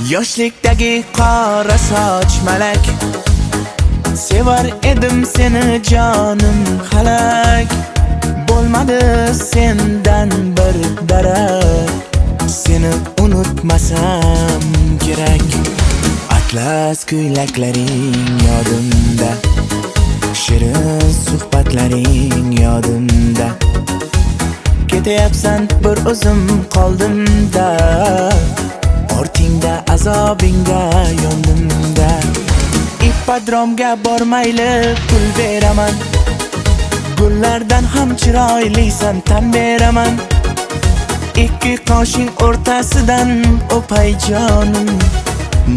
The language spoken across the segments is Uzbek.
Yoshlikdagi qora soch malak, sevar edim seni jonim halak. Bo'lmadi sendan bir darak, seni unutmasam kerak. Atlas ko'ylaklaring yodimda, shirin suhbatlaring yodimda. Ketyapsan bir o'zim qoldimda, ortingda azobingga yondimda. Ippodromga bormayli pul beraman, gullardan ham chiroylisan tan beraman. Ikki qoshing o'rtasidan o'pay jonim,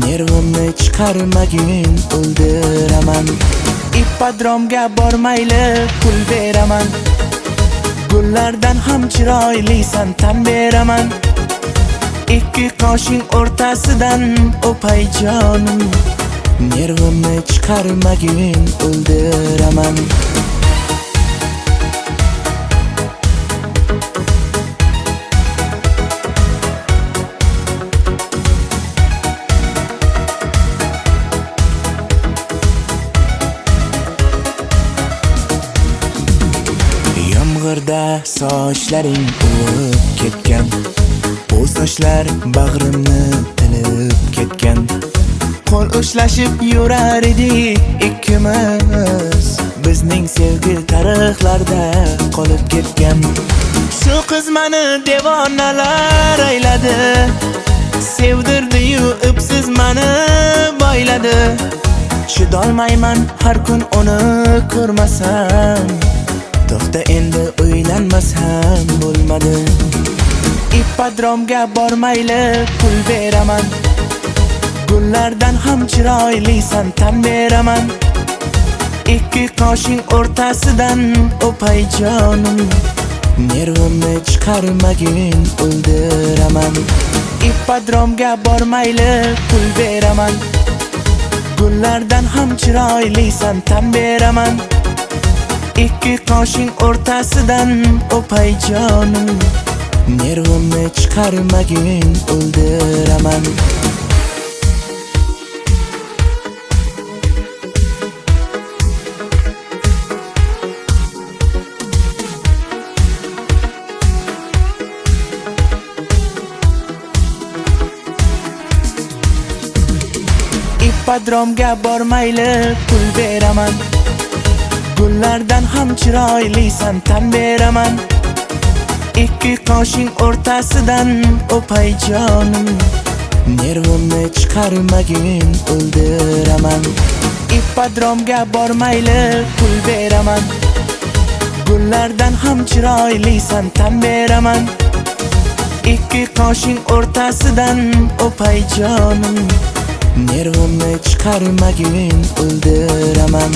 nervimni chiqarmagin o'ldiraman. Ippodromga bormayli pul beraman, gullardan ham chiroylisan tan beraman. Ikki qoshing o'rtasidan o'pay jonim, nervimni chiqarmagin o'ldiraman. Yomg'irda sochlaring o'rib ketgan, bu sochlar bag'rimni tilib ketgan. Qo'l ushlashib yurar edik ikkimiz, bizning sevgi tarixlarda qolib ketgan. Shu qiz meni devonalar ayladi, sevdirdi-yu ipsiz meni boyladi. Chidolmayman har kun uni ko'rmasam, to'xta endi o'ylanmasam bo'lmadi. Ippodromga bormayli pul beraman, gullardan ham chiroylisan tan beraman. Ikki qoshing o'rtasidan o'pay jonim, nervimni chiqarmagin o'ldiraman. Ippodromga bormayli pul beraman, gullardan ham chiroylisan tan beraman. Ikki qoshing o'rtasidan o'pay jonim, nervimni chiqarmagin o'ldiraman. Ippodromga bormayli pul beraman, gullardan ham chiroylisan tan beraman. Ikki qoshing o'rtasidan o'pay jonim, nervimni chiqarmagin o'ldiraman. Ippodromga bormayli pul beraman, gullardan ham chiroylisan tan beraman. Ikki qoshing o'rtasidan o'pay jonim, nervimni chiqarmagin o'ldiraman.